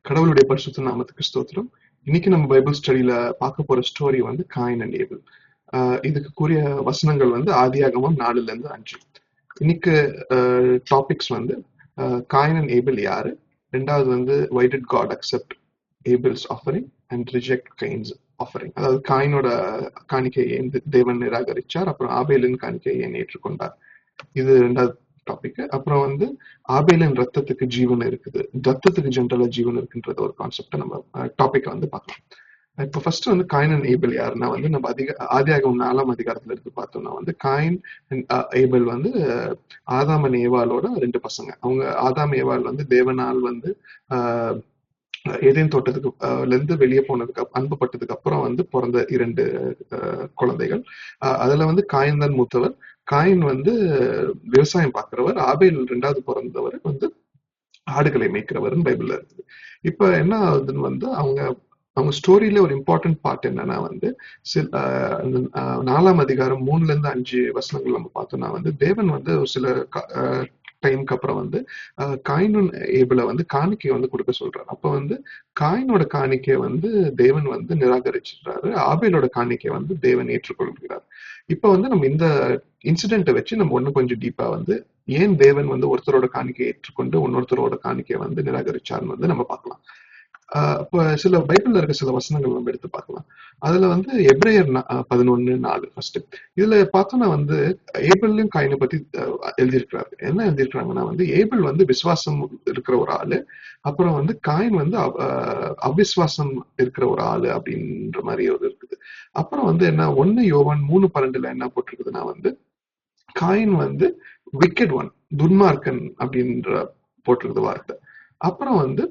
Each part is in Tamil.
கடவுளுடைய பரிசுத்த நாமத்துக்கு ஸ்தோத்திரம். இன்னைக்கு நம்ம பைபிள் ஸ்டடியில பார்க்க போற ஸ்டோரி வந்து காயின் அண்ட் ஏபிள். இதுக்கு கூறிய வசனங்கள் வந்து ஆதியாகமம் 4-5. இன்னைக்கு டாபிக்ஸ் வந்து காயின் அண்ட் ஏபிள் யாரு, ரெண்டாவது வந்து why did God accept Abel's offering and reject Cain's offering, அதாவது காயினோட காணிக்கையை ஏன் தேவன் நிராகரிச்சார், அப்புறம் ஆபேலின் காணிக்கையை ஏன் ஏற்றுக்கொண்டார், இது ரெண்டாவது டாபிக். அப்புறம் வந்து ஆபேலின் ரத்தத்துக்கு ஜீவன் இருக்குது, ரத்தத்துக்கு ஜென்ரலா ஜீவன் இருக்குன்றது ஒரு கான்செப்ட் நம்ம டாபிக் வந்து பார்க்கலாம். இப்போ ஃபர்ஸ்ட் வந்து காயின் அண்ட் ஏபிள் யாருன்னா வந்து நம்ம ஆதியாகமம் 4ஆம் அதிகாரத்துல இருக்கு பார்த்தோம்னா வந்து காயின் அண்ட் ஏபிள் வந்து ஆதாம் அண்ட் ஏவாளோட 2 பசங்க. அவங்க ஆதாம் ஏவாள் வந்து தேவனால் வந்து ஏதேன் தோட்டத்துக்கு இருந்து வெளியே போனதுக்கு அனுப்பப்பட்டதுக்கு அப்புறம் வந்து பிறந்த 2 குழந்தைகள். அதுல வந்து காயின் தான் மூத்தவர். காயின் வந்து விவசாயம் பார்க்கிறவர். ஆபேல் 2வது பிறந்தவர் வந்து ஆடுகளை மேய்க்கிறவர்னு பைபிள்ல இருக்குது. இப்ப என்ன ஆகுதுன்னு வந்து அவங்க ஸ்டோரியில ஒரு இம்பார்ட்டன்ட் பார்ட் என்னன்னா வந்து 4ஆம் அதிகாரம் 3-5 வசனங்கள் நம்ம பார்த்தோம்னா வந்து தேவன் வந்து ஒரு சில டைமுக்கு அப்புறம் வந்து காயின் ஏபிளை வந்து காணிக்கை வந்து கொடுக்க சொல்றாரு. அப்ப வந்து காயினோட காணிக்கை வந்து தேவன் வந்து நிராகரிச்சிடுறாரு, ஆபேலோட காணிக்கை வந்து தேவன் ஏற்றுக்கொள்கிறார். இப்ப வந்து நம்ம இந்த இன்சிடென்ட்டை வச்சு நம்ம ஒண்ணு கொஞ்சம் டீப்பா வந்து ஏன் தேவன் வந்து ஒருத்தரோட காணிக்கையை ஏற்றுக்கொண்டு இன்னொருத்தரோட காணிக்கையை வந்து நிராகரிச்சார்னு வந்து நம்ம பார்க்கலாம். இப்ப சில பைபிள்ல இருக்க சில வசனங்கள் நம்ம எடுத்து பார்க்கலாம். அதுல வந்து எபிரேயர் 11:4 ஃபர்ஸ்ட். இதுல பார்த்தோம்னா வந்து ஏபிளையும் காயினை பத்தி எழுதியிருக்கிறாரு. என்ன எழுதியிருக்கிறாங்கன்னா வந்து ஏபிள் வந்து விசுவாசம் இருக்கிற ஒரு ஆளு, அப்புறம் வந்து காயின் வந்து அவிசுவாசம் இருக்கிற ஒரு ஆளு அப்படின்ற மாதிரி ஒரு இருக்குது. அப்புறம் வந்து என்ன 1 யோவான் 3:12 என்ன போட்டிருக்குதுன்னா வந்து காயின் வந்து விக்கெட் ஒன், துன்மார்க்கன் அப்படின்ற போட்டிருக்குது வார்த்தை. அப்புறம் வந்து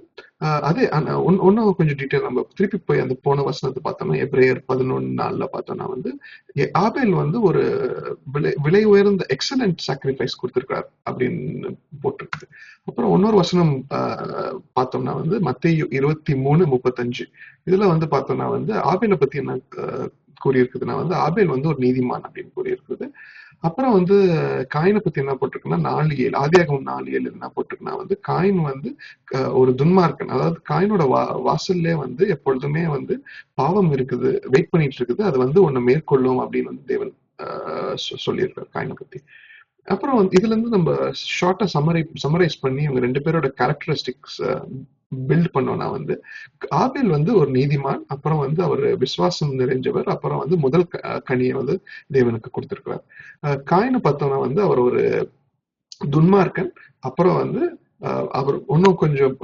அதே ஒன்னும் கொஞ்சம் டீட்டெயில் நம்ம திருப்பி போய் அந்த போன வசனத்தை பார்த்தோம்னா எபிரேயர் 11:4 பார்த்தோம்னா வந்து ஆபேல் வந்து ஒரு விலை உயர்ந்த எக்ஸலண்ட் சாக்ரிஃபைஸ் கொடுத்திருக்காரு அப்படின்னு போட்டிருக்கு. அப்புறம் இன்னொரு வசனம் பார்த்தோம்னா வந்து மத்தேயு 23:35 இதுல வந்து பார்த்தோம்னா வந்து ஆபேலை பத்தி என்ன கூறியிருக்குதுன்னா வந்து ஆபேல் வந்து ஒரு நீதிமான் அப்படின்னு கூறியிருக்குது. அப்புறம் வந்து காயினை பத்தி என்ன போட்டிருக்குன்னா 4:7 ஆதியாகமம் 4:7 என்ன போட்டிருக்குன்னா வந்து காயின் வந்து ஒரு துன்மார்க்கன், அதாவது காயினோட வாசல்லே வந்து எப்பொழுதுமே வந்து பாவம் இருக்குது, வெயிட் பண்ணிட்டு இருக்குது, அது வந்து உன்னை மேற்கொள்ளும் அப்படின்னு வந்து தேவன் சொல்லியிருக்காரு காயினை பத்தி. அப்புறம் இதுல இருந்து நம்ம ஷார்ட்டா சமரைஸ் பண்ணி அவங்க 2 பேரோட கேரக்டரிஸ்டிக்ஸ் பில்ட் பண்ணோம்னா வந்து ஆபேல் வந்து ஒரு நீதிமான், அப்புறம் வந்து அவர் விசுவாசம் நிறைஞ்சவர், அப்புறம் வந்து முதல் கனியை வந்து தேவனுக்கு கொடுத்திருக்கிறார். காயினை பார்த்தோம்னா வந்து அவர் ஒரு துன்மார்க்கன், அப்புறம் வந்து அவர் இன்னும் கொஞ்சம்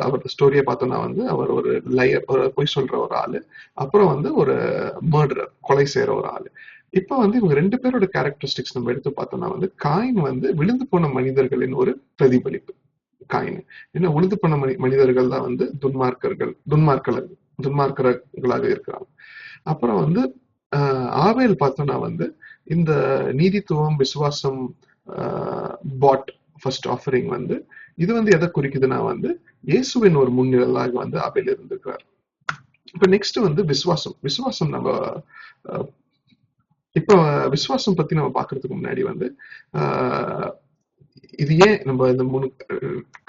அவர் ஸ்டோரியை பார்த்தோம்னா வந்து அவர் ஒரு லயர், ஒரு பொய் சொல்ற ஒரு ஆளு, அப்புறம் வந்து ஒரு மர்டரர், கொலை செய்யற ஒரு ஆளு. இப்ப வந்து இவங்க 2 பேரோட கேரக்டரிஸ்டிக்ஸ் நம்ம எடுத்து பார்த்தோம்னா வந்து காயின் வந்து விழுந்து போன மனிதர்களின் ஒரு பிரதிபலிப்பு. காயின் ஏன்னா விழுந்து போன மனிதர்கள் தான் வந்து துன்மார்க்கர்களாக இருக்கிறாங்க. அப்புறம் வந்து ஆபேல் பார்த்தோம்னா வந்து இந்த நீதித்துவம், விசுவாசம், பாட் ஃபர்ஸ்ட் ஆஃபரிங் வந்து இது வந்து எதை குறிக்குதுன்னா வந்து இயேசுவின் ஒரு முன்னிழலாக வந்து ஆபேல் இருந்திருக்கிறார். இப்ப நெக்ஸ்ட் வந்து விசுவாசம் நம்ம இப்ப விசுவாசம் பத்தி நம்ம பாக்குறதுக்கு முன்னாடி வந்து இது ஏன் நம்ம இந்த 3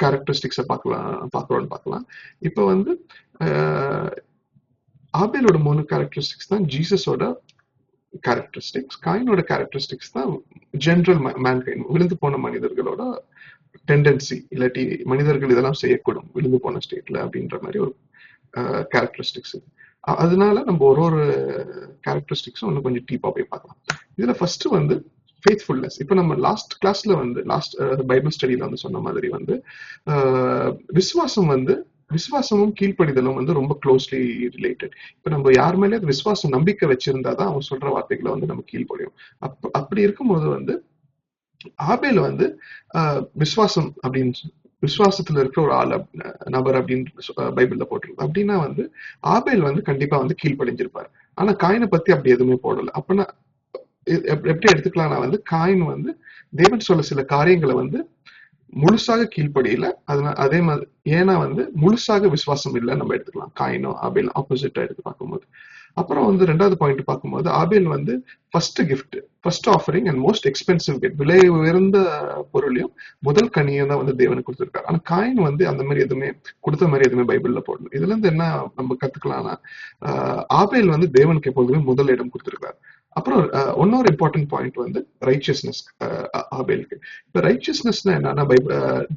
கேரக்டரிஸ்டிக்ஸை பார்க்கலாம். இப்ப வந்து ஆபேலோட 3 கேரக்டரிஸ்டிக்ஸ் தான் ஜீசஸோட கேரக்டரிஸ்டிக்ஸ். காயினோட கேரக்டரிஸ்டிக்ஸ் தான் ஜெனரல் மேன்கைண்ட், விழுந்து போன மனிதர்களோட டெண்டன்சி, இல்லாட்டி மனிதர்கள் இதெல்லாம் செய்யக்கூடும் விழுந்து போன ஸ்டேட்ல அப்படின்ற மாதிரி ஒரு கேரக்டரிஸ்டிக்ஸ். அதனால நம்ம ஒரு கேரக்டரிஸ்டிக்ஸும் இன்னும் கொஞ்சம் டீப்பா போய் பார்க்கலாம். இதுல ஃபர்ஸ்ட் வந்து ஃபெய்த்ஃபுல்னஸ். இப்ப நம்ம லாஸ்ட் கிளாஸ்ல வந்து பைபிள் ஸ்டடியில வந்து சொன்ன மாதிரி வந்து விசுவாசமும் கீழ்ப்படிதலும் வந்து ரொம்ப க்ளோஸ்லி ரிலேட்டட். இப்ப நம்ம யார் மேலே விசுவாசம் நம்பிக்கை வச்சிருந்தாதான் அவங்க சொல்ற வார்த்தைகளை வந்து நம்ம கீழ்ப்படியும். அப்படி இருக்கும்போது வந்து ஆபேல் வந்து விசுவாசம் அப்படின்னு விசுவாசத்துல இருக்கிற ஒரு நபர் அப்படின்னு பைபிள்ல போட்டிருக்கு. அப்படின்னா வந்து ஆபேல் வந்து கண்டிப்பா வந்து கீழ்ப்படிஞ்சிருப்பாரு. ஆனா காயினை பத்தி அப்படி எதுவுமே போடல. அப்படின்னா எப்படி எடுத்துக்கலாம்னா வந்து காயின் வந்து தேவன் சொல்ல சில காரியங்களை வந்து முழுசாக கீழ்ப்படியில. அதனால அதே மாதிரி ஏன்னா வந்து முழுசாக விசுவாசம் இல்லை நம்ம எடுத்துக்கலாம். காயினும் ஆபேல் ஆப்போசிட்டா எடுத்து பார்க்கும்போது. அப்புறம் வந்து ரெண்டாவது பாயிண்ட் பார்க்கும்போது ஆபேல் வந்து first gift, first offering and most expensive gift, விலை உயர்ந்த பொருளையும் முதல் கனியும் தான் வந்து தேவனுக்கு கொடுத்திருக்காரு. ஆனா காயின் வந்து அந்த மாதிரி எதுவுமே கொடுத்த மாதிரி எதுவுமே பைபிள்ல போடல. இதுல இருந்து என்ன நம்ம கத்துக்கலாம்னா, ஆபேல் வந்து தேவனுக்கு எப்போதுமே முதல் இடம் கொடுத்திருக்காரு. அப்புறம் இன்னொரு இம்பார்ட்டன்ட் பாயிண்ட் வந்து ரைச்சியஸ்னஸ் ஆபேலுக்கு. இப்ப ரைச்சியஸ்னஸ்னா என்னன்னா,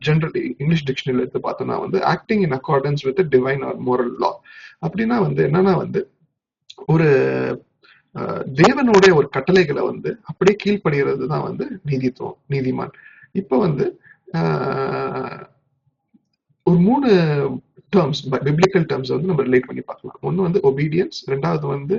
ஜென்ரலி இங்கிலீஷ் டிக்ஷனரியில் எடுத்து பார்த்தோம்னா வந்து acting in accordance with divine or moral law. அப்படின்னா வந்து என்னன்னா வந்து ஒரு தேவனுடைய ஒரு கட்டளைகளை வந்து அப்படியே கீழ்ப்படுகிறது தான் வந்து நீதித்துவம், நீதிமான். இப்ப வந்து ஒரு 3 டேர்ம்ஸ், பிப்ளிக்கல் டேர்ம்ஸ் வந்து நம்ம ரிலேட் பண்ணி பார்க்கலாம். ஒன்னு வந்து ஒபீடியன்ஸ், ரெண்டாவது வந்து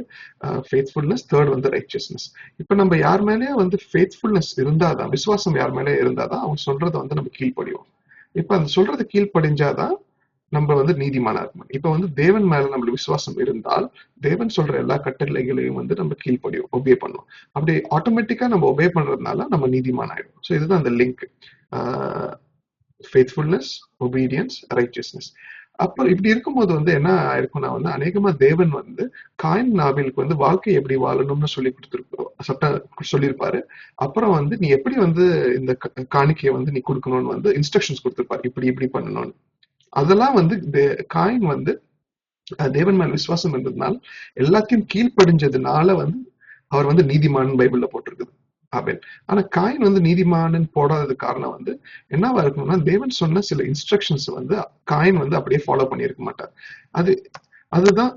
ஃபேத்ஃபுல்னஸ், தேர்ட் வந்து ரைச்சியஸ்னஸ். இப்ப நம்ம யார் மேலேயே வந்து ஃபேத்ஃபுல்னஸ் இருந்தாதான், விசுவாசம் யார் மேலே இருந்தாதான் அவங்க சொல்றதை வந்து நம்ம கீழ்ப்படிவோம். இப்ப அந்த சொல்றது கீழ்ப்படிஞ்சாதான் நம்ம வந்து நீதிமானா இருக்கணும். இப்ப வந்து தேவன் மேல நம்மளுக்கு விசுவாசம் இருந்தால் தேவன் சொல்ற எல்லா கட்டளைகளையும் வந்து நம்ம கீழ்ப்படியும், ஒபே பண்ணுவோம். அப்படி ஆட்டோமேட்டிக்கா நம்ம ஒபே பண்றதுனால நம்ம நீதிமான் ஆயிடும். ஸோ இதுதான் அந்த லிங்க், ஃபேத்ஃபுல்னஸ், ஒபீடியன்ஸ், ரைச்சியஸ்னஸ். அப்புறம் இப்படி இருக்கும்போது வந்து என்ன ஆயிருக்கும்னா வந்து அநேகமா தேவன் வந்து காயின் ஆபேலுக்கு வந்து வாழ்க்கை எப்படி வாழணும்னு சொல்லி கொடுத்துருக்கோம், சட்டம் சொல்லியிருப்பாரு. அப்புறம் வந்து நீ எப்படி வந்து இந்த காணிக்கையை வந்து நீ கொடுக்கணும்னு வந்து இன்ஸ்ட்ரக்ஷன்ஸ் கொடுத்துருப்பாரு, இப்படி இப்படி பண்ணணும்னு. அதெல்லாம் வந்து காயின் வந்து தேவன் மேல் விசுவாசம் இருந்ததுனால எல்லாத்தையும் கீழ்ப்படிஞ்சதுனால வந்து அவர் வந்து நீதிமான் பைபிள்ல போட்டிருக்குது ஆபேல். ஆனா காயின் வந்து நீதிமானு போடாதது காரணம் வந்து என்னவா இருக்கணும்னா, தேவன் சொன்ன சில இன்ஸ்ட்ரக்ஷன்ஸ் வந்து காயின் வந்து அப்படியே ஃபாலோ பண்ணியிருக்க மாட்டார். அதுதான்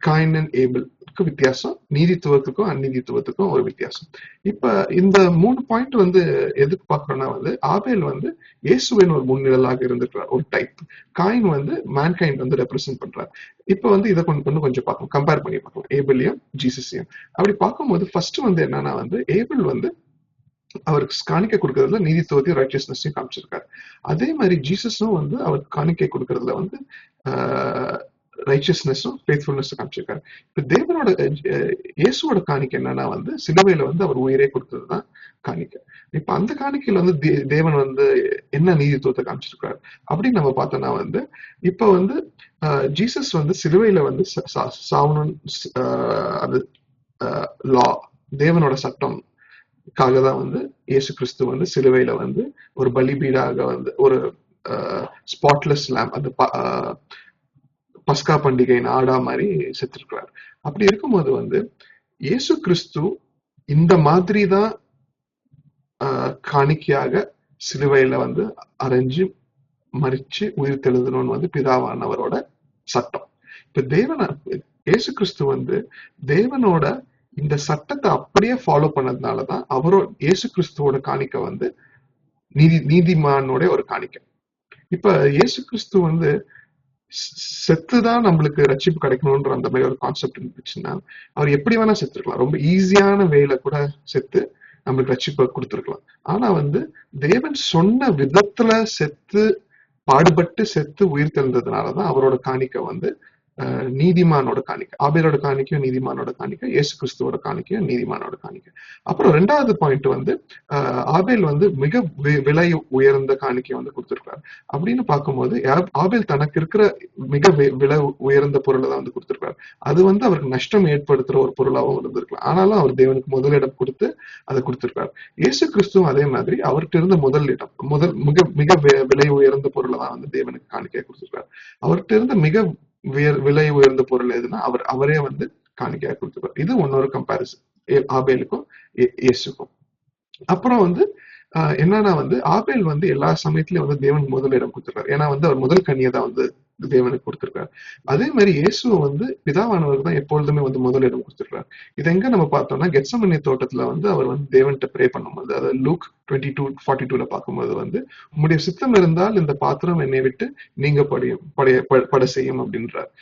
காயின் அண்ட் ஏபிளுக்கு வித்தியாசம், நீதித்துவத்துக்கும் அந்நீதித்துவத்துக்கும் ஒரு வித்தியாசம். இப்ப இந்த 3 பாயிண்ட் வந்து எதுக்கு பாக்குறோம்னா வந்து ஆபேல் வந்து இயேசுவின் ஒரு முன்னிழலாக இருந்துக்கிறார், ஒரு டைப். காயின் வந்து மேன்கைண்ட் வந்து ரெப்ரசென்ட் பண்றார். இப்ப வந்து இதை கொஞ்சம் பார்க்கலாம், கம்பேர் பண்ணி பார்க்கலாம் ஏபிளையும் ஜீசஸையும். அப்படி பார்க்கும்போது ஃபர்ஸ்ட் வந்து என்னன்னா வந்து ஏபிள் வந்து அவருக்கு காணிக்கை கொடுக்கறதுல நீதித்துவத்தையும் ரைச்சியஸ்னஸையும் காமிச்சிருக்காரு. அதே மாதிரி ஜீசஸும் வந்து அவருக்கு காணிக்கை கொடுக்கறதுல வந்து ரைச்சியஸ்னஸும் ஃபேத்ஃபுல்னஸும் காமிச்சிருக்காரு. இப்ப தேவனோட இயேசுவோட காணிக்கை என்னன்னா வந்து சிலுவையில வந்து அவர் உயிரே கொடுத்ததுதான் காணிக்கை. இப்ப அந்த காணிக்கையில வந்து தேவன் வந்து என்ன நீதித்துவத்தை காமிச்சிருக்காரு அப்படின்னு நம்ம பார்த்தோம்னா வந்து இப்ப வந்து ஜீசஸ் வந்து சிலுவையில வந்து சாவணும், அது லா, தேவனோட சட்டம் தான் வந்து இயேசு கிறிஸ்து வந்து சிலுவையில வந்து ஒரு பலிபீடாக வந்து ஒரு ஸ்பாட்லெஸ் லேம்ப், அந்த பஸ்கா பண்டிகையின் ஆடா மாதிரி செத்துருக்கிறார். அப்படி இருக்கும்போது வந்து இயேசு கிறிஸ்து இந்த மாதிரிதான் காணிக்கையாக சிலுவையில வந்து அரைஞ்சு மறிச்சு உயிர் தெழுதணும்னு வந்து பிதாவானவரோட சட்டம். இப்ப இயேசு கிறிஸ்து வந்து தேவனோட இந்த சட்டத்தை அப்படியே ஃபாலோ பண்ணதுனாலதான் அவரோட இயேசு கிறிஸ்துவோட காணிக்கை வந்து நீதிமானோட ஒரு காணிக்கை. இப்ப இயேசு கிறிஸ்து வந்து செத்துதான் நம்மளுக்கு ரட்சிப்பு கிடைக்கணும்ன்ற அந்த மாதிரி ஒரு கான்செப்ட் இருந்துச்சுன்னா அவர் எப்படி வேணா செத்துருக்கலாம், ரொம்ப ஈஸியான வேலை கூட செத்து நம்மளுக்கு ரட்சிப்பை கொடுத்துருக்கலாம். ஆனா வந்து தேவன் சொன்ன விதத்துல செத்து, பாடுபட்டு செத்து உயிர் தெழுந்ததுனாலதான் அவரோட காணிக்கை வந்து நீதிமானோட காணிக்கை. ஆபேலோட காணிக்கையும் நீதிமானோட காணிக்கை, இயேசு கிறிஸ்துவோட காணிக்கையும் நீதிமானோட காணிக்கை. அப்புறம் ரெண்டாவது பாயிண்ட் வந்து ஆபேல் வந்து மிக விலை உயர்ந்த காணிக்கை வந்து கொடுத்திருக்காரு. அப்படின்னு பார்க்கும்போது ஆபேல் தனக்கு இருக்கிற மிக விலை உயர்ந்த பொருளை தான் வந்து கொடுத்திருக்காரு. அது வந்து அவருக்கு நஷ்டம் ஏற்படுத்துற ஒரு பொருளாகவும் இருந்திருக்கலாம். ஆனாலும் அவர் தேவனுக்கு முதலிடம் கொடுத்து அதை கொடுத்திருக்காரு. இயேசு கிறிஸ்துவும் அதே மாதிரி அவர்கிட்ட இருந்த மிக மிக விலை உயர்ந்த பொருளை தான் வந்து தேவனுக்கு காணிக்கையை கொடுத்திருக்காரு. அவர்கிட்ட இருந்த மிக விலை உயர்ந்த பொருள் எதுனா அவரே வந்து காணிக்கையா கொடுத்துருப்பார். இது இன்னொரு கம்பாரிசன் ஆபேலுக்கும் இயேசுக்கும். அப்புறம் வந்து என்னன்னா வந்து ஆபேல் வந்து எல்லா சமயத்திலயும் வந்து தேவனுக்கு முதலிடம் கொடுத்திருக்காரு. ஏன்னா வந்து அவர் முதல் கனியை தான் வந்து தேவனுக்கு கொடுத்திருக்காரு. அதே மாதிரி இயேசுவை வந்து பிதாவானவருக்கு தான் எப்பொழுதுமே வந்து முதலிடம் கொடுத்திருக்காரு. இது எங்க நம்ம பார்த்தோம்னா கெத்செமனே தோட்டத்துல வந்து அவர் வந்து தேவன்கிட்ட ப்ரே பண்ணும்போது, அதாவது லூக் 22:42 பார்க்கும்போது வந்து உம்முடைய சித்தம் இருந்தால் இந்த பாத்திரம் என்னை விட்டு நீங்க பட செய்யும் அப்படின்றார்.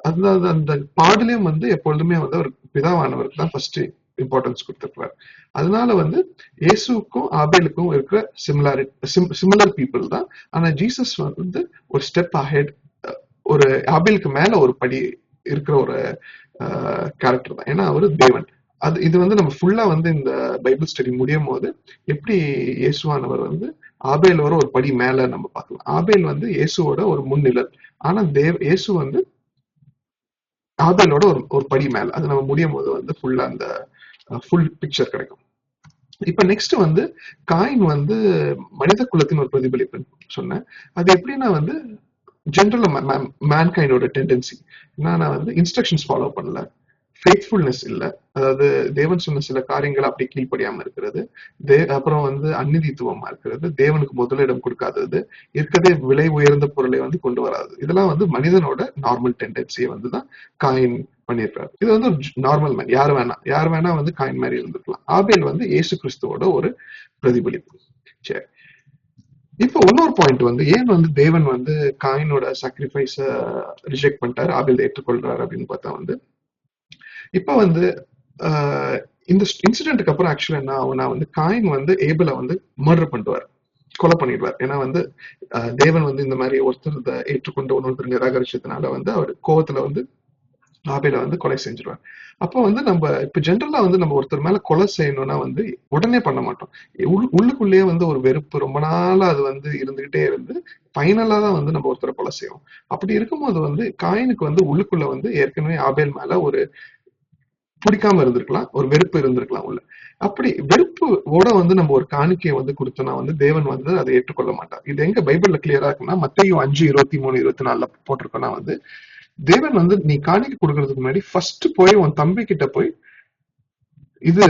அந்த பாடலையும் வந்து எப்பொழுதுமே வந்து அவர் பிதாவானவருக்கு தான் ஃபர்ஸ்ட் இம்பார்ட்டன்ஸ் கொடுத்திருக்கிறார். அதனால வந்து இயேசுக்கும் ஆபேலுக்கும் இருக்கிற சிமிலர் பீப்புள் தான். ஆனா ஜீசஸ் வந்து ஒரு ஸ்டெப் அஹெட், ஒரு ஆபேலுக்கு மேல ஒரு படி இருக்கிற ஒரு கேரக்டர் தான். ஏன்னா அவரு தேவன், இது வந்து நம்ம ஃபுல்லா வந்து இந்த பைபிள் ஸ்டடி முடியும் போது எப்படி இயேசுவானவர் வந்து ஆபேலோட ஒரு படி மேல நம்ம பார்க்கலாம். ஆபேல் வந்து இயேசுவோட ஒரு முன்னிழல். ஆனா இயேசு வந்து ஆபேலோட ஒரு படி மேல. அது நம்ம முடியும் போது வந்து ஃபுல்லா அந்த ஃபுல் பிக்சர் கிடைக்கும். இப்ப நெக்ஸ்ட் வந்து காயின் வந்து மனித குலத்தின் ஒரு பிரதிபலிப்புன்னு சொன்னேன். அது எப்படின்னா வந்து ஜென்ரல் மேன்கைண்டோட டெண்டன்சி என்னன்னா வந்து இன்ஸ்ட்ரக்ஷன்ஸ் ஃபாலோ பண்ணல, ஃபெய்த்ஃபுல்னஸ் இல்ல, அதாவது தேவன் சொன்ன சில காரியங்கள் அப்படி கீழ்ப்படியாம இருக்கிறது, அப்புறம் வந்து அந்நிதித்துவமா இருக்கிறது, தேவனுக்கு முதலிடம் கொடுக்காதது, இருக்கதே விலை உயர்ந்த பொருளை வந்து கொண்டு வராது. இதெல்லாம் வந்து மனிதனோட நார்மல் டெண்டன்சியை வந்து தான் காயின் பண்ணியிருக்காரு. இது வந்து ஒரு நார்மல் மேன், யார் வேணா வந்து காயின் மாதிரி இருந்துக்கலாம். ஆபேல் வந்து இயேசு கிறிஸ்துவோட ஒரு பிரதிபலிப்பு. சரி, இப்போ இன்னொரு பாயிண்ட் வந்து ஏன் வந்து தேவன் வந்து காயினோட சாக்ரிஃபைஸ ரிஜெக்ட் பண்ணிட்டாரு, ஆபேல் ஏற்றுக்கொள்றாரு அப்படின்னு பார்த்தா வந்து இப்ப வந்து இந்த இன்சிடென்ட்க்கு அப்புறம் ஆக்சுவலா என்ன ஆகும்னா வந்து காயின் வந்து ஏபலை வந்து மர்டர் பண்ணிடுவார், கொலை பண்ணிடுவார். ஏன்னா வந்து தேவன் வந்து இந்த மாதிரி ஒருத்தர் ஏற்றுக்கொண்டு ஒன்னொருத்தர் நிராகரிச்சதுனால வந்து அவர் கோவத்துல வந்து ஆபேலை வந்து கொலை செஞ்சிருவார். அப்போ வந்து நம்ம இப்ப ஜென்ரலா வந்து நம்ம ஒருத்தர் மேல கொலை செய்யணும்னா வந்து உடனே பண்ண மாட்டோம். உள்ளுக்குள்ளேயே வந்து ஒரு வெறுப்பு ரொம்ப நாளா அது வந்து இருந்துகிட்டே இருந்து ஃபைனலா தான் வந்து நம்ம ஒருத்தரை கொலை செய்வோம். அப்படி இருக்கும்போது வந்து காயினுக்கு வந்து உள்ளுக்குள்ள வந்து ஏற்கனவே ஆபேல் மேல ஒரு பிடிக்காம இருந்திருக்கலாம், ஒரு வெறுப்பு இருந்திருக்கலாம் உள்ள. அப்படி வெறுப்போட வந்து நம்ம ஒரு காணிக்கையை வந்து கொடுத்தோம்னா வந்து தேவன் வந்து அதை ஏற்றுக்கொள்ள மாட்டார். இது எங்க பைபிள்ல கிளியரா இருக்குன்னா மத்தேயு 5:23, 24 போட்டிருக்கோம்னா வந்து தேவன் வந்து நீ காணிக்கை கொடுக்கறதுக்கு முன்னாடி ஃபர்ஸ்ட் போய் உன் தம்பி கிட்ட போய் இது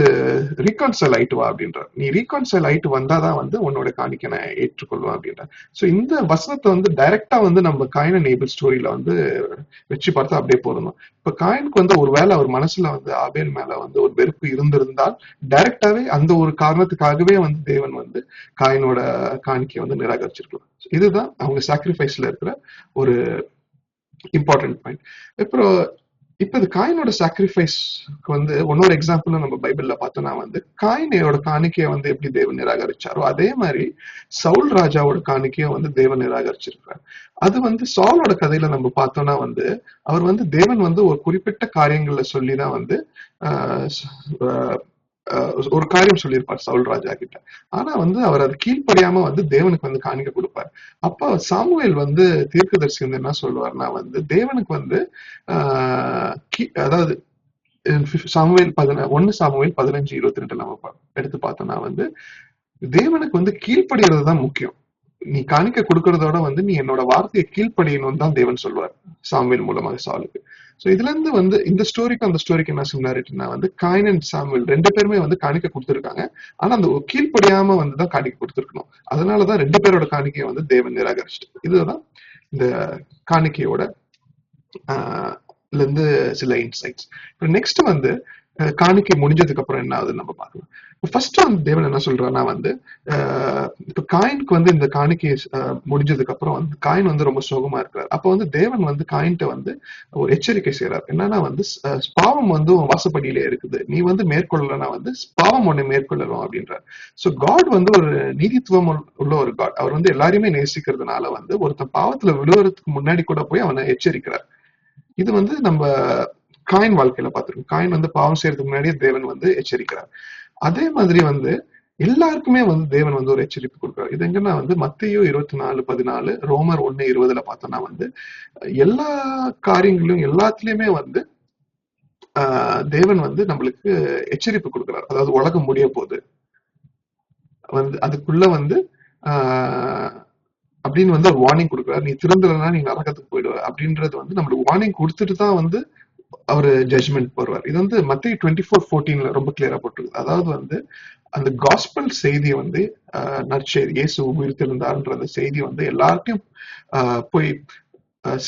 ரீகான்சைல் ஆயிட்டு வா அப்படின்றார். நீ ரீகான்சைல் ஆயிட்டு வந்தாதான் வந்து உன்னோட காணிக்கை நான் ஏற்றுக்கொள்வேன் அப்படின்றார். சோ இந்த வசனத்தை வந்து டைரக்டா வந்து நம்ம காயின் அண்ட் ஏபல் ஸ்டோரியில வந்து வச்சு பார்த்தா அப்படியே போடணும். இப்ப காயினுக்கு வந்து ஒரு வேளை அவர் மனசுல வந்து ஆபேல் மேல வந்து ஒரு வெறுப்பு இருந்திருந்தால் டைரக்டாவே அந்த ஒரு காரணத்துக்காகவே வந்து தேவன் வந்து காயினோட காணிக்கையை வந்து நிராகரிச்சிருக்கலாம். இதுதான் அவங்க சாக்ரிஃபைஸ்ல இருக்கிற ஒரு இம்பார்ட்டன்ட் பாயிண்ட். அப்புறம் இப்ப இது காயினோட சாக்ரிஃபைஸ்க்கு வந்து இன்னொரு எக்ஸாம்பிள் நம்ம பைபிள்ல பார்த்தோம்னா வந்து காயினோட காணிக்கையை வந்து எப்படி தேவன் நிராகரிச்சாரோ அதே மாதிரி சவுல் ராஜாவோட காணிக்கையை வந்து தேவன் நிராகரிச்சிருக்கிறார். அது வந்து சவுலோட கதையில நம்ம பார்த்தோம்னா வந்து அவர் வந்து தேவன் வந்து ஒரு குறிப்பிட்ட காரியங்கள்ல சொல்லிதான் வந்து ஒரு காரியம் சொல்லியிருப்பார் சவுல் ராஜா கிட்ட. ஆனா வந்து அவர் அது கீழ்ப்படியாம வந்து தேவனுக்கு வந்து காணிக்க கொடுப்பார். அப்ப சாமுவேல் வந்து தீர்க்கதரிசி வந்து என்ன சொல்லுவார்னா வந்து தேவனுக்கு வந்து அதாவது சாமுவேல் 15:22 நம்ம எடுத்து பார்த்தோம்னா வந்து தேவனுக்கு வந்து கீழ்ப்படிகிறது தான் முக்கியம். நீ காணிக்க கொடுக்கறதோட வந்து நீ என்னோட வார்த்தையை கீழ்ப்படியணும்னு தான் தேவன் சொல்வார் சாமுவேல் மூலமாக சாலுக்கு. சோ இதுல இருந்து வந்து இந்த ஸ்டோரிக்கும் அந்த ஸ்டோரிக்கு என்ன சிமிலாரிட்டினா வந்து காயின் அண்ட் சாமுவேல் ரெண்டு பேருமே வந்து காணிக்க கொடுத்திருக்காங்க. ஆனா அந்த கீழ்ப்படியாம வந்து தான் காணிக்க கொடுத்திருக்கணும். அதனாலதான் ரெண்டு பேரோட காணிக்கையை வந்து தேவன் நிராகரிச்சிட்டு. இதுதான் இந்த காணிக்கையோட இருந்து சில இன்சைட்ஸ். நெக்ஸ்ட் வந்து காணிக்கை முடிஞ்சதுக்கு அப்புறம் என்ன ஆகுதுன்னு நம்ம பார்க்கலாம். ஃபர்ஸ்ட் வந்து தேவன் என்ன சொல்றாருன்னா வந்து இப்ப காயினுக்கு வந்து இந்த காணிக்கை முடிஞ்சதுக்கு அப்புறம் வந்து காயின் வந்து ரொம்ப சோகமா இருக்கிறார். அப்ப வந்து தேவன் வந்து காயின்ட்ட வந்து ஒரு எச்சரிக்கை செய்யறாரு. என்னன்னா வந்து பாவம் வந்து வாசப்படியிலே இருக்குது, நீ வந்து மேற்கொள்ளலன்னா வந்து பாவம் ஒண்ணு மேற்கொள்ளலாம் அப்படின்றார். சோ காட் வந்து ஒரு நீதித்துவம் உள்ள ஒரு காட். அவர் வந்து எல்லாரையுமே நேசிக்கிறதுனால வந்து ஒருத்தன் பாவத்துல விழுவறதுக்கு முன்னாடி கூட போய் அவனை எச்சரிக்கிறார். இது வந்து நம்ம காயின் வாழ்க்கையில பார்த்திருக்கோம். காயின் வந்து பாவம் செய்யறதுக்கு முன்னாடியே தேவன் வந்து எச்சரிக்கிறார். அதே மாதிரி வந்து எல்லாருக்குமே வந்து தேவன் வந்து ஒரு எச்சரிப்பு கொடுக்கிறார். இது எங்கன்னா வந்து மத்தேயு 24:14, ரோமர் 1:20 பார்த்தோம்னா வந்து எல்லா காரியங்களும் எல்லாத்துலயுமே வந்து தேவன் வந்து நம்மளுக்கு எச்சரிப்பு கொடுக்கிறார். அதாவது உலகம் முடிய போது வந்து அதுக்குள்ள வந்து அப்படின்னு வந்து ஒரு வார்னிங் கொடுக்குறாரு. நீ திறந்துலன்னா நீ நரகத்துக்கு போயிடுவ அப்படின்றது வந்து நம்மளுக்கு வார்னிங் கொடுத்துட்டு தான் வந்து அவரு ஜட்ஜ்மெண்ட் போடுவார். இது வந்து மத்தேயு 24:14 ரொம்ப கிளியரா போட்டிருக்கு. அதாவது வந்து அந்த காஸ்பல் செய்தியை வந்து நற்செய்தி இயேசு உயிர்த்தெழுந்தார்ன்ற அந்த செய்தி வந்து எல்லார்ட்டையும் போய்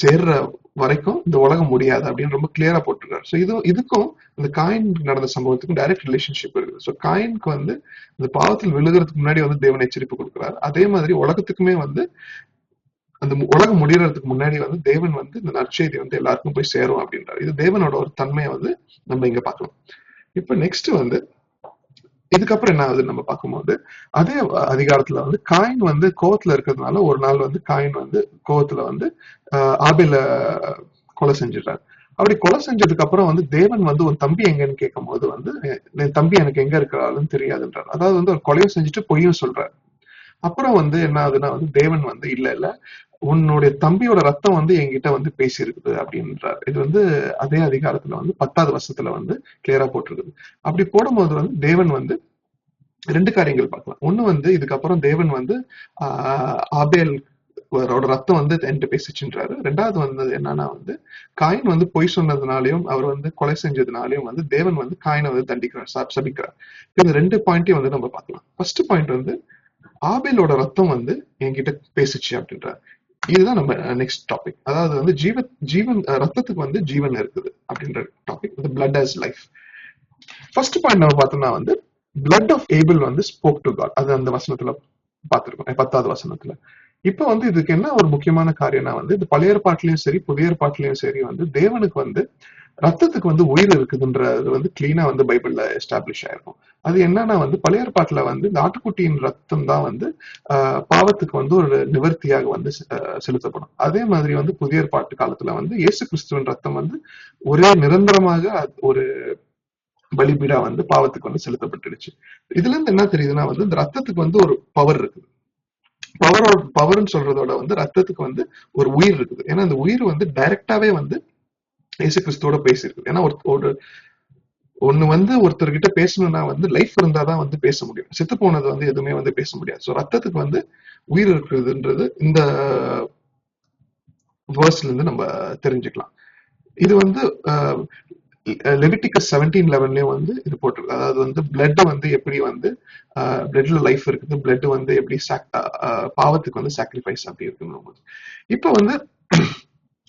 சேர்ற வரைக்கும் இந்த உலகம் முடியாது அப்படின்னு ரொம்ப கிளியரா போட்டிருக்காரு. ஸோ இதுக்கும் இந்த காயின் நடந்த சம்பவத்துக்கும் டைரக்ட் ரிலேஷன்ஷிப் இருக்குது. ஸோ காயினுக்கு வந்து இந்த பாவத்தில் விழுகிறதுக்கு முன்னாடி வந்து தேவன் எச்சரிப்பு கொடுக்குறாரு. அதே மாதிரி உலகத்துக்குமே வந்து அந்த உலகம் முடியறதுக்கு முன்னாடி வந்து தேவன் வந்து இந்த நற்செய்தி வந்து எல்லாருக்கும் போய் சேரும் அப்படின்றாரு. இது தேவனோட ஒரு தன்மையை வந்து நம்ம இங்க பார்க்கலாம். இப்ப நெக்ஸ்ட் வந்து இதுக்கப்புறம் என்ன ஆகுதுன்னு நம்ம பார்க்கும்போது அதே அதிகாரத்துல வந்து காயின் வந்து கோவத்துல இருக்கிறதுனால ஒரு நாள் வந்து காயின் வந்து கோவத்துல வந்து ஆபேல கொலை செஞ்சிடறாரு. அப்படி கொலை செஞ்சதுக்கு அப்புறம் வந்து தேவன் வந்து உன் தம்பி எங்கன்னு கேட்கும் போது வந்து என் தம்பி எனக்கு எங்க இருக்கிறாருன்னு தெரியாதுன்றார். அதாவது வந்து ஒரு கொலையும் செஞ்சுட்டு பொய்யும் சொல்றாரு. அப்புறம் வந்து என்ன ஆகுதுன்னா வந்து தேவன் வந்து இல்ல உன்னுடைய தம்பியோட ரத்தம் வந்து என்கிட்ட வந்து பேசியிருக்குது அப்படின்றார். இது வந்து அதே அதிகாரத்துல வந்து 10வது வருஷத்துல வந்து கிளியரா போட்டிருக்குது. அப்படி போடும்போது வந்து தேவன் வந்து 2 காரியங்கள் பார்க்கலாம். ஒண்ணு வந்து இதுக்கப்புறம் தேவன் வந்து ஆபேல் ரத்தம் வந்து என்கிட்ட பேசிச்சுன்றாரு. 2வது வந்து என்னன்னா வந்து காயின் வந்து பொய் சொன்னதுனாலையும் அவர் வந்து கொலை செஞ்சதுனாலையும் வந்து தேவன் வந்து காயினை வந்து தண்டிக்கிறார், சபிக்கிறார். இந்த 2 பாயிண்ட்டையும் வந்து நம்ம பார்க்கலாம். ஃபர்ஸ்ட் பாயிண்ட் வந்து ஆபேலோட ரத்தம் வந்து என்கிட்ட பேசிச்சு அப்படின்றார். இதுதான் நம்ம நெக்ஸ்ட் டாபிக். அதாவது வந்து ஜீவன் ரத்தத்துக்கு வந்து ஜீவன் இருக்குது அப்படின்ற topic. Blood has life. First point நம்ம பார்த்தோம்னா வந்து பிளட் ஆஃப் ஏபிள் வந்து ஸ்போக் டு காட். அது அந்த வசனத்துல பார்த்திருக்கோம், 10வது வசனத்துல. இப்ப வந்து இதுக்கு என்ன ஒரு முக்கியமான காரியம்னா வந்து இது பழைய ஏற்பாட்டிலையும் சரி புதிய ஏற்பாட்டிலையும் சரி வந்து தேவனுக்கு வந்து ரத்தத்துக்கு வந்து உயிர் இருக்குதுன்றது வந்து கிளீனா வந்து பைபிள்ல எஸ்டாப்ளிஷ் ஆயிருக்கும். அது என்னன்னா வந்து பழைய ஏற்பாட்டுல வந்து இந்த ஆட்டுக்குட்டியின் ரத்தம் தான் வந்து பாவத்துக்கு வந்து ஒரு நிவர்த்தியாக வந்து செலுத்தப்படும். அதே மாதிரி வந்து புதிய ஏற்பாட்டு காலத்துல வந்து இயேசு கிறிஸ்துவின் ரத்தம் வந்து ஒரே நிரந்தரமாக ஒரு பலிபீடா வந்து பாவத்துக்கு வந்து செலுத்தப்பட்டுடுச்சு. இதுல இருந்து என்ன தெரியுதுன்னா வந்து இந்த ரத்தத்துக்கு வந்து ஒரு பவர் இருக்குது. பவர்ன்னு சொல்றதோட வந்து ரத்தத்துக்கு வந்து ஒரு உயிர் இருக்குது. ஏன்னா அந்த உயிர் வந்து டைரக்டாவே வந்து இயேசு கிறிஸ்துவோட பேசியிருக்கு. ஏன்னா ஒண்ணு வந்து ஒருத்தர்கிட்ட பேசணும்னா வந்து லைஃப் இருந்தாதான் வந்து பேச முடியும். செத்து போனது வந்து எதுவுமே வந்து பேச முடியாது. சோ ரத்தத்துக்கு வந்து உயிர் இருக்குதுன்றது இந்த வேர்ஸ்ல இருந்து நம்ம தெரிஞ்சுக்கலாம். இது வந்து லெவிட்டிகஸ் 17:11 வந்து இது போட்டிருக்கு. அதாவது வந்து பிளட் வந்து எப்படி வந்து பிளட்ல லைஃப் இருக்குது, பிளட் வந்து எப்படி பாவத்துக்கு வந்து சாக்ரிஃபைஸ் அப்படி இருக்குன்னு. இப்ப வந்து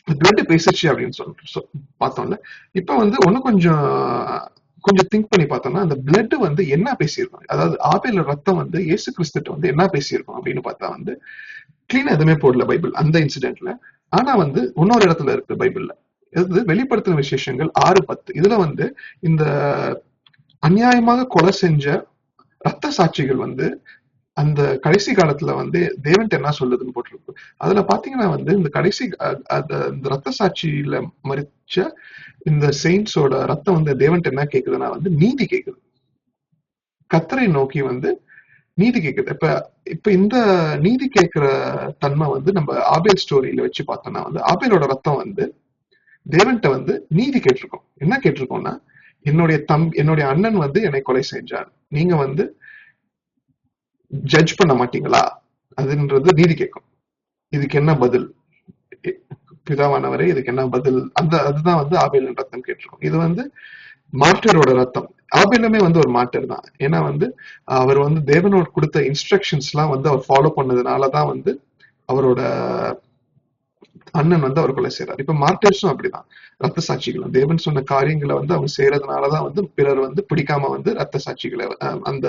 பிளட் பேசிச்சு அப்படின்னு சொல்லிட்டு பார்த்தோம்ல. இப்ப வந்து ஒன்னும் கொஞ்சம் திங்க் பண்ணி பார்த்தோம்னா அந்த பிளட் வந்து என்ன பேசியிருக்கோம், அதாவது ஆபேல் ரத்தம் வந்து இயேசு கிறிஸ்துட்ட வந்து என்ன பேசியிருக்கோம் அப்படின்னு பார்த்தா வந்து கிளீனா எதுவுமே போடல பைபிள் அந்த இன்சிடென்ட்ல. ஆனா வந்து இன்னொரு இடத்துல இருக்கு பைபிள்ல. இது வெளிப்படுத்தின விசேஷங்கள் 6:10. இதுல வந்து இந்த அநியாயமாக கொலை செஞ்ச ரத்த சாட்சிகள் வந்து அந்த கடைசி காலத்துல வந்து தேவன்ட்ட என்ன சொல்லுதுன்னு போட்டிருக்கு. அதுல பாத்தீங்கன்னா வந்து இந்த கடைசி இந்த ரத்த சாட்சியில மறிச்ச இந்த செயின்ஸோட ரத்தம் வந்து தேவன்ட்ட என்ன கேக்குதுன்னா வந்து நீதி கேக்குது. கர்த்தரை நோக்கி வந்து நீதி கேக்குது. இப்ப இந்த நீதி கேட்கிற தன்மை வந்து நம்ம ஆபேல் ஸ்டோரியில வச்சு பார்த்தோம்னா வந்து ஆபேலோட ரத்தம் வந்து தேவன்ட்ட வந்து நீதி கேட்டிருக்கோம். என்ன கேட்டிருக்கோம்னா என்னுடைய அண்ணன் வந்து என்னை கொலை செஞ்சான், நீங்க வந்து ஜட்ஜ் பண்ண மாட்டீங்களா அதுன்றது நீதி கேட்கும். இதுக்கு என்ன பதில் பிதாவானவரே, இதுக்கு என்ன பதில்? அதுதான் வந்து ஆபேலின் ரத்தம் கேட்டிருக்கோம். இது வந்து மார்டரோட ரத்தம். ஆபேலுமே வந்து ஒரு மார்டர் தான். ஏன்னா வந்து அவர் வந்து தேவனோட கொடுத்த இன்ஸ்ட்ரக்ஷன்ஸ் எல்லாம் வந்து அவர் ஃபாலோ பண்ணதுனாலதான் வந்து அவரோட அண்ணன் வந்து அவர் கொலை செய்யறாரு. இப்ப மார்டர்ஸும் அப்படிதான், ரத்த சாட்சிகள் தேவன் சொன்ன காரியங்களை வந்து அவங்க செய்யறதுனாலதான் வந்து பிறர் வந்து பிடிக்காம வந்து ரத்த சாட்சிகளை அந்த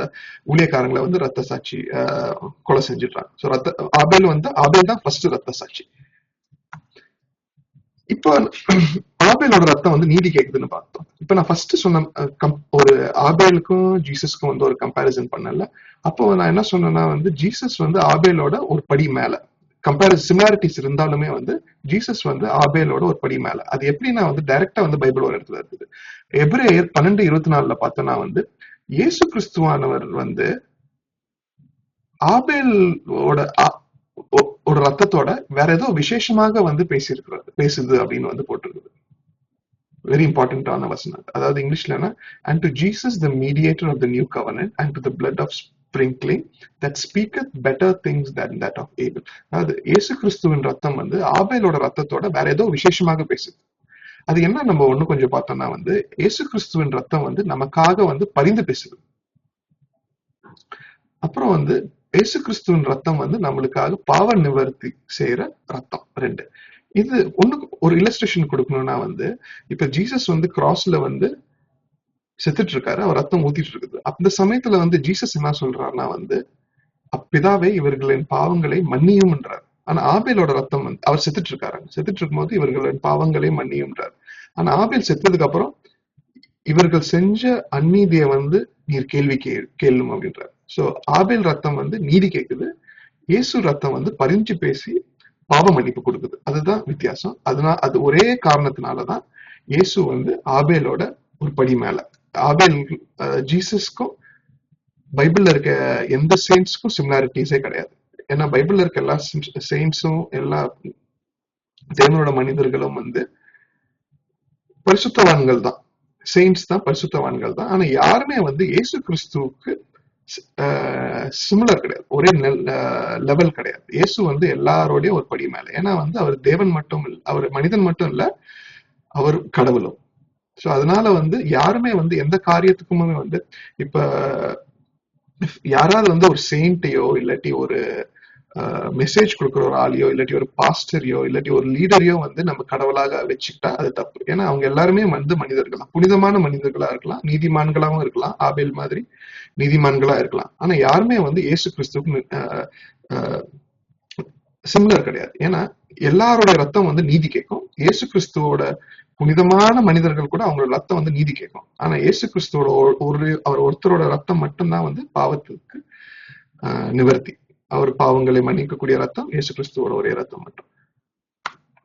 ஊழியக்காரங்களை வந்து ரத்த சாட்சி கொலை செஞ்சிடுறாங்க. சோ ஆபேல் தான் ஃபர்ஸ்ட் ரத்த சாட்சி. இப்போ ஆபேலோட ரத்தம் வந்து நீதி கேக்குதுன்னு பார்த்தோம். இப்ப நான் ஃபர்ஸ்ட் சொன்ன ஒரு ஆபேலுக்கும் ஜீசஸ்க்கும் வந்து ஒரு கம்பேரிசன் பண்ணல. அப்போ நான் என்ன சொன்னேன்னா வந்து ஜீசஸ் வந்து ஆபேலோட ஒரு படி மேல. சிமிலாரிட்டிஸ் இருந்தாலுமே வந்து ஜீசஸ் வந்து ஆபேலோட ஒரு படி மேல. அது எப்படின்னா வந்து டைரக்டா வந்து பைபிள் ஒரு இடத்துல இருக்குது. எபிரேயர் 12:24 பார்த்தோம்னா வந்து இயேசு கிறிஸ்துவானவர் வந்து ஆபேலோட ஒரு ரத்தத்தோட வேற ஏதோ விசேஷமாக வந்து பேசுது அப்படின்னு வந்து போட்டிருக்குது. வெரி இம்பார்ட்டன்டான வசனம். அதாவது இங்கிலீஷ்ல and to Jesus the mediator of the new covenant and to the blood of sprinkling that speaketh better things than that of Abel. அதாவது இயேசு கிறிஸ்துவின் ரத்தம் வந்து ஆபேலோட ரத்தத்தோட வேற ஏதோ விசேஷமாக பேசுது. அது என்ன நம்ம ஒண்ணு கொஞ்சம் பார்த்தோம்னா வந்து இயேசு கிறிஸ்துவின் ரத்தம் வந்து நமக்காக வந்து பரிந்து பேசுது. அப்புறம் வந்து இயேசு கிறிஸ்துவின் ரத்தம் வந்து நம்மளுக்காக பாவ நிவர்த்தி செய்யற ரத்தம். 2 இது ஒரு இல்லஸ்ட்ரேஷன் கொடுக்கணும்னா வந்து இப்ப ஜீசஸ் வந்து கிராஸ்ல வந்து செத்துட்டு இருக்காரு, அவர் ரத்தம் ஊத்திட்டு இருக்குது. அந்த சமயத்துல வந்து ஜீசஸ் என்ன சொல்றாருன்னா வந்து பிதாவே இவர்களின் பாவங்களை மன்னியும்ன்றார். ஆனா ஆபேலோட ரத்தம் வந்து அவர் செத்துட்டு இருக்கும் போது இவர்களின் பாவங்களை மன்னியும்ன்றார். ஆனா ஆபேல் செத்ததுக்கு அப்புறம் இவர்கள் செஞ்ச அந்நீதியை வந்து நீர் கேள்வி கேளும் அப்படின்றார். சோ ஆபேல் ரத்தம் வந்து நீதி கேக்குது, இயேசு ரத்தம் வந்து பரிஞ்சு பேசி பாவ மன்னிப்பு கொடுக்குது. அதுதான் வித்தியாசம். அது ஒரே காரணத்தினாலதான் இயேசு வந்து ஆபேலோட ஒரு படி மேல. ஆபேல் ஜீசஸ்க்கும் பைபிள்ல இருக்க எந்த செயின்ஸ்க்கும் சிமிலாரிட்டிஸே கிடையாது. ஏன்னா பைபிள்ல இருக்க எல்லா செயின்ஸும் எல்லா தேவனோட மனிதர்களும் வந்து பரிசுத்தவான்கள் தான். செயின்ஸ் தான், பரிசுத்தவான்கள் தான். ஆனா யாருமே வந்து இயேசு கிறிஸ்துவுக்கு சிமிலர் கிடையாது, ஒரே லெவல் கிடையாது. இயேசு வந்து எல்லாரோடய ஒரு படி மேல. ஏன்னா வந்து அவர் தேவன் மட்டும் இல்ல, அவர் மனிதன் மட்டும் இல்ல, அவர் கடவுளும். சோ அதனால வந்து யாருமே வந்து எந்த காரியத்துக்குமே வந்து இப்ப யாராவது வந்து ஒரு செயின்ட்டையோ இல்லாட்டி ஒரு மெசேஜ் கொடுக்குற ஒரு ஆளையோ இல்லாட்டி ஒரு பாஸ்டரையோ இல்லாட்டி ஒரு லீடரையோ வந்து நம்ம கடவுளாக வச்சுக்கிட்டா அது தப்பு. ஏன்னா அவங்க எல்லாருமே வந்து மனிதர்களா, புனிதமான மனிதர்களா இருக்கலாம், நீதிமான்களாகவும் இருக்கலாம், ஆபேல் மாதிரி நீதிமான்களா இருக்கலாம். ஆனா யாருமே வந்து இயேசு கிறிஸ்துவுக்கு சிமிலர் கிடையாது. ஏன்னா எல்லாருடைய ரத்தம் வந்து நீதி கேட்கும். இயேசு கிறிஸ்துவோட புனிதமான மனிதர்கள் கூட அவங்களோட ரத்தம் வந்து நீதி கேட்கும். ஆனா இயேசு கிறிஸ்துவோட அவர் ஒருத்தரோட ரத்தம் மட்டும்தான் வந்து பாவத்துக்கு நிவர்த்தி. அவர் பாவங்களை மன்னிக்கக்கூடிய ரத்தம் இயேசு கிறிஸ்துவோட ஒரே ரத்தம் மட்டும்.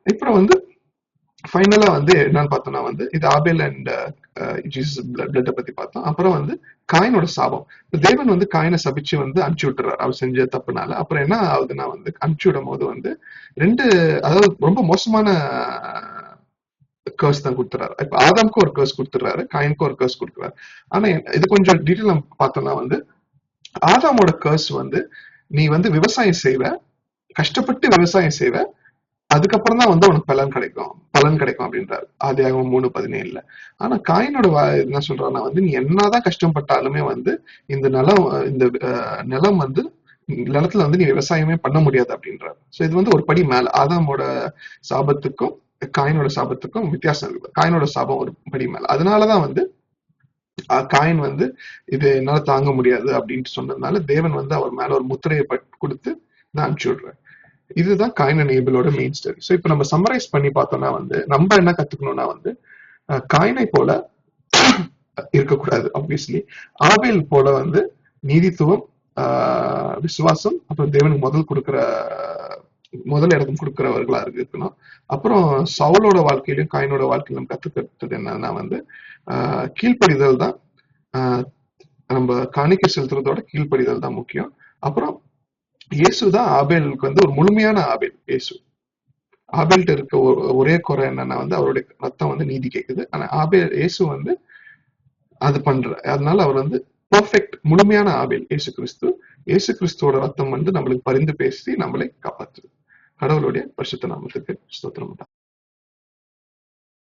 அப்புறம் வந்து ஃபைனலா வந்து என்னன்னு பார்த்தோம்னா வந்து இது ஆபேல் அண்ட் ஜீசஸ் பிளட்டை பத்தி பார்த்தோம். அப்புறம் வந்து காயினோட சாபம். தேவன் வந்து காயினை சபிச்சு வந்து அனுப்பிச்சு விட்டுறாரு அவர் செஞ்ச தப்புனால. அப்புறம் என்ன ஆகுதுன்னா வந்து அனுப்பிச்சு விடும் போது வந்து அதாவது ரொம்ப மோசமான கர்ஸ் தான் கொடுத்துறாரு. இப்ப ஆதாமுக்கு ஒரு கர்ஸ் கொடுத்துறாரு, காயினுக்கு ஒரு கர்ஸ் கொடுக்குறாரு. ஆனா இது கொஞ்சம் டீட்டெயில் நம்ம பார்த்தோம்னா வந்து ஆதாமோட கர்ஸ் வந்து நீ வந்து விவசாயம் செய்வ, கஷ்டப்பட்டு விவசாயம் செய்வ, அதுக்கப்புறம் தான் வந்து உனக்கு பலன் கிடைக்கும் அப்படின்றாரு ஆதியாகமம் 3:17. ஆனா காயினோட என்ன சொல்றாருன்னா வந்து நீ என்னதான் கஷ்டப்பட்டாலுமே வந்து இந்த நிலம் வந்து நிலத்துல வந்து நீ விவசாயமே பண்ண முடியாது அப்படின்றாரு. சோ இது வந்து ஒரு படி மேல. ஆதாமோட சாபத்துக்கும் காயினோட சாபத்துக்கும் வித்தியாசம் இருக்கு. காயினோட சாபம் ஒரு படி மேல. அதனாலதான் வந்து காயின் வந்து இது என்னால தாங்க முடியாது அப்படின்னு சொன்னதுனால தேவன் வந்து அவர் மேல ஒரு முத்திரையை கொடுத்து தான் அனுப்பிச்சு விடுறாரு. இதுதான் காயின் அண்ட் ஏபிளோட மெயின் ஸ்டோரி. ஸோ இப்போ நம்ம சம்மரைஸ் பண்ணி பார்த்தோம்னா வந்து நம்ம என்ன கத்துக்கணும்னா வந்து காயினை போல இருக்கக்கூடாது. ஆப்வியஸ்லி ஆபேல் போல வந்து நீதித்துவம், விசுவாசம், அப்புறம் தேவனுக்கு முதல் இடம் கொடுக்கிறவர்களா இருக்கணும். அப்புறம் சவுலோட வாழ்க்கையிலும் காயினோட வாழ்க்கையிலும் கத்துக்கிறது என்னன்னா வந்து கீழ்ப்படிதல் தான். நம்ம காணிக்கை செலுத்துறதோட கீழ்ப்படிதல் தான் முக்கியம். அப்புறம் இயேசுதான் ஆபேலுக்கு வந்து ஒரு முழுமையான ஆபேல். ஆபேல்கிட்ட இருக்க ஒரே குறை என்னன்னா வந்து அவருடைய ரத்தம் வந்து நீதி கேட்குது. ஆனா இயேசு வந்து அது அதனால அவர் வந்து பெர்ஃபெக்ட், முழுமையான ஆபேல் இயேசு கிறிஸ்துவோட ரத்தம் வந்து நம்மளுக்கு பரிந்து பேசி நம்மளை காப்பாற்றுது. கடவுளுடைய பரிசுத்த நாமத்துக்கு ஸ்தோத்திரம்.